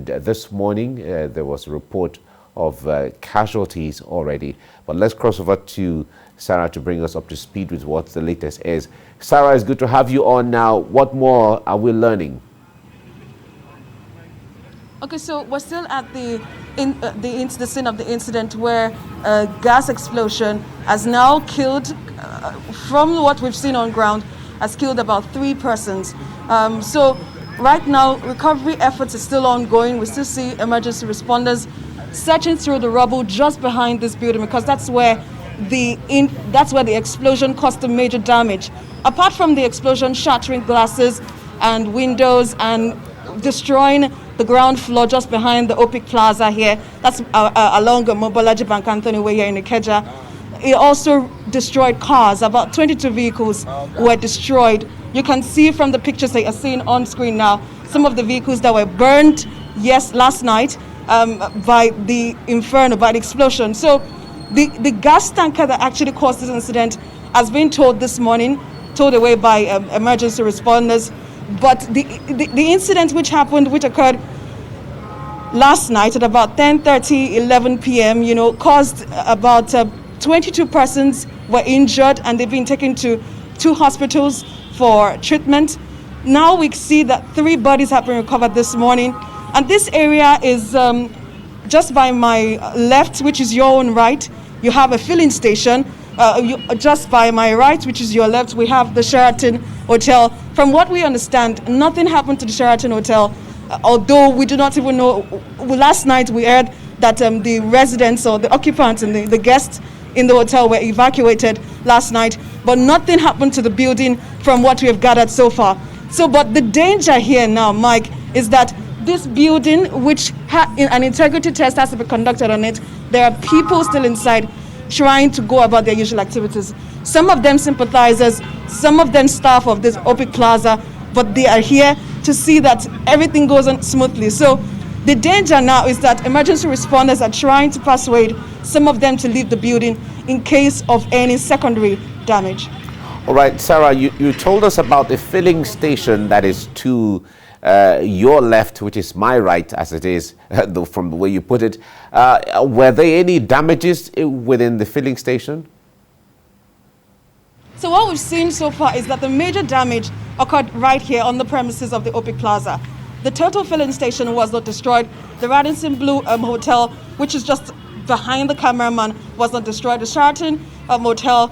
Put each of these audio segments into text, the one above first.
and this morning there was a report of casualties already. But let's cross over to Sarah to bring us up to speed with what the latest is. Sarah, it's good to have you on now. What more are we learning? Okay, so we're still at the scene of the incident where a gas explosion has now killed, from what we've seen on ground, has killed about 3 persons. So right now, recovery efforts are still ongoing. We still see emergency responders searching through the rubble just behind this building, because that's where the explosion caused the major damage. Apart from the explosion shattering glasses and windows and destroying the ground floor just behind the Opic Plaza here, that's along Mobolaji Bank Anthony Way here in Ikeja. It also destroyed cars. About 22 vehicles were destroyed. You can see from the pictures that you're seeing on screen now, some of the vehicles that were burned last night by the inferno, by the explosion. So the gas tanker that actually caused this incident has been towed this morning, towed away by emergency responders. But the incident which occurred last night at about 10:30, 11 p.m., caused about 22 persons were injured, and they've been taken to 2 hospitals for treatment. Now we see that 3 bodies have been recovered this morning. And this area is just by my left, which is your own right. You have a filling station. Just by my right, which is your left, we have the Sheraton Hotel. From what we understand, nothing happened to the Sheraton Hotel, although we do not even know. Last night we heard that the residents or the occupants and the guests in the hotel were evacuated last night, but nothing happened to the building from what we have gathered so far. So, but the danger here now, Mike, is that this building, which an integrity test has to be conducted on it, there are people still inside trying to go about their usual activities. Some of them sympathizers, some of them staff of this Opic Plaza, but they are here to see that everything goes on smoothly. So the danger now is that emergency responders are trying to persuade some of them to leave the building in case of any secondary damage. All right, Sarah, you told us about the filling station that is to your left, which is my right, as it is, from the way you put it. Were there any damages within the filling station? So what we've seen so far is that the major damage occurred right here on the premises of the Opic Plaza. The total filling station was not destroyed. The Radisson Blue Hotel, which is just behind the cameraman, was not destroyed. The Sheraton Motel,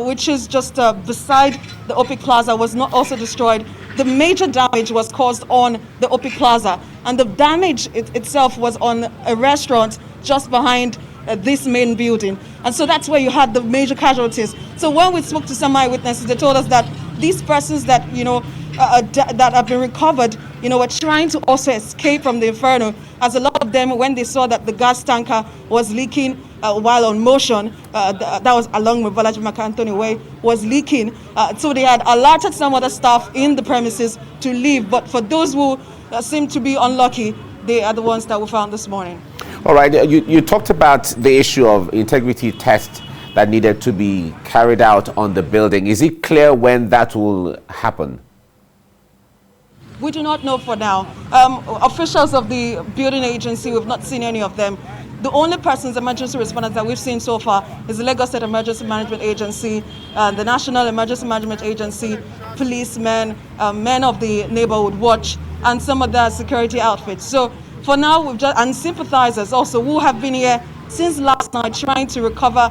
which is just beside the Opic Plaza, was not also destroyed. The major damage was caused on the Opic Plaza, and the damage itself was on a restaurant just behind this main building. And so that's where you had the major casualties. So when we spoke to some eyewitnesses, they told us that these persons that, that have been recovered, were trying to also escape from the inferno, as a lot of them, when they saw that the gas tanker was leaking while on motion, that was along Mobolaji Bank Anthony Way, was leaking. So they had alerted some other staff in the premises to leave. But for those who seem to be unlucky, they are the ones that we found this morning. All right, you talked about the issue of integrity tests that needed to be carried out on the building. Is it clear when that will happen? We do not know for now. Officials of the building agency, we've not seen any of them. The only persons, emergency responders, that we've seen so far is the Lagos State Emergency Management Agency, the National Emergency Management Agency, policemen, men of the Neighborhood Watch, and some of the security outfits. So for now, we've just, and sympathizers also, who have been here since last night trying to recover,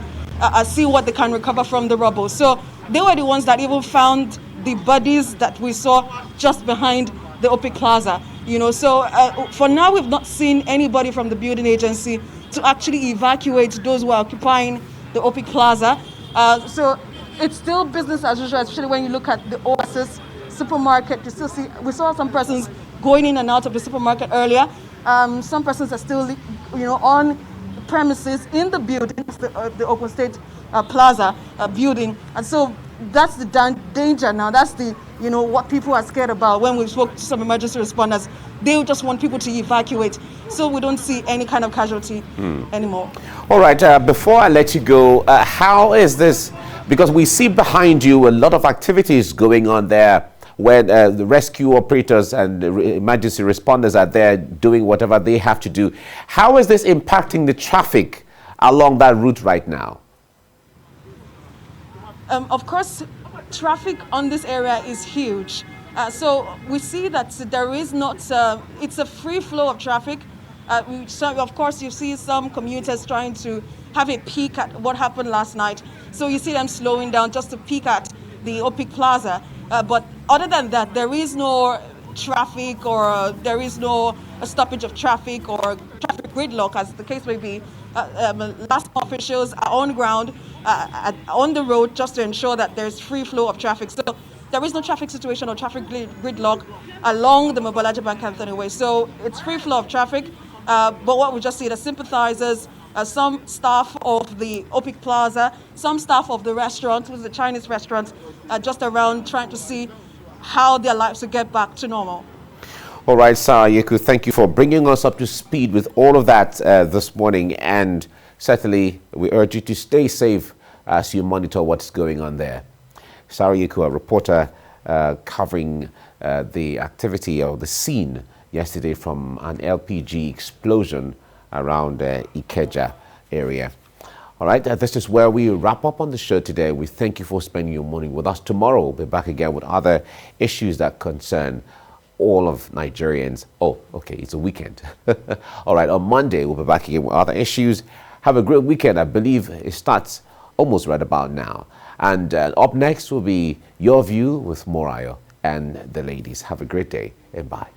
see what they can recover from the rubble. So they were the ones that even found the bodies that we saw just behind the Opic Plaza. So for now, we've not seen anybody from the building agency to actually evacuate those who are occupying the Opic Plaza. So it's still business as usual, especially when you look at the Oasis supermarket. You still see, we saw some persons going in and out of the supermarket earlier. Some persons are still, on premises in the building, the Open State Plaza building. And so that's the danger now. That's the, what people are scared about. When we spoke to some emergency responders, they just want people to evacuate. So we don't see any kind of casualty anymore. All right, before I let you go, how is this? Because we see behind you a lot of activities going on there when the rescue operators and the emergency responders are there doing whatever they have to do. How is this impacting the traffic along that route right now? Of course, traffic on this area is huge. So we see that there is not, it's a free flow of traffic. So of course, you see some commuters trying to have a peek at what happened last night. So you see them slowing down just to peek at the Opic Plaza. But other than that, there is no traffic, or there is no stoppage of traffic or traffic gridlock, as the case may be. Last officials are on ground, on the road, just to ensure that there's free flow of traffic. So there is no traffic situation or traffic gridlock along the Mobolaji Bank Anthony Way. So it's free flow of traffic. But what we just see, the sympathizers, some staff of the Opic Plaza, some staff of the restaurant, which is the Chinese restaurant, just around trying to see how their lives will get back to normal. All right, Sarah Yeku, thank you for bringing us up to speed with all of that this morning. And certainly, we urge you to stay safe as you monitor what's going on there. Sarah Yeku, a reporter covering the activity or the scene yesterday from an LPG explosion around Ikeja area. All right, this is where we wrap up on the show today. We thank you for spending your morning with us. Tomorrow, we'll be back again with other issues that concern all of Nigerians. Oh, okay, it's a weekend. All right, on Monday, we'll be back again with other issues. Have a great weekend. I believe it starts almost right about now. And up next will be Your View with Morayo and the ladies. Have a great day and bye.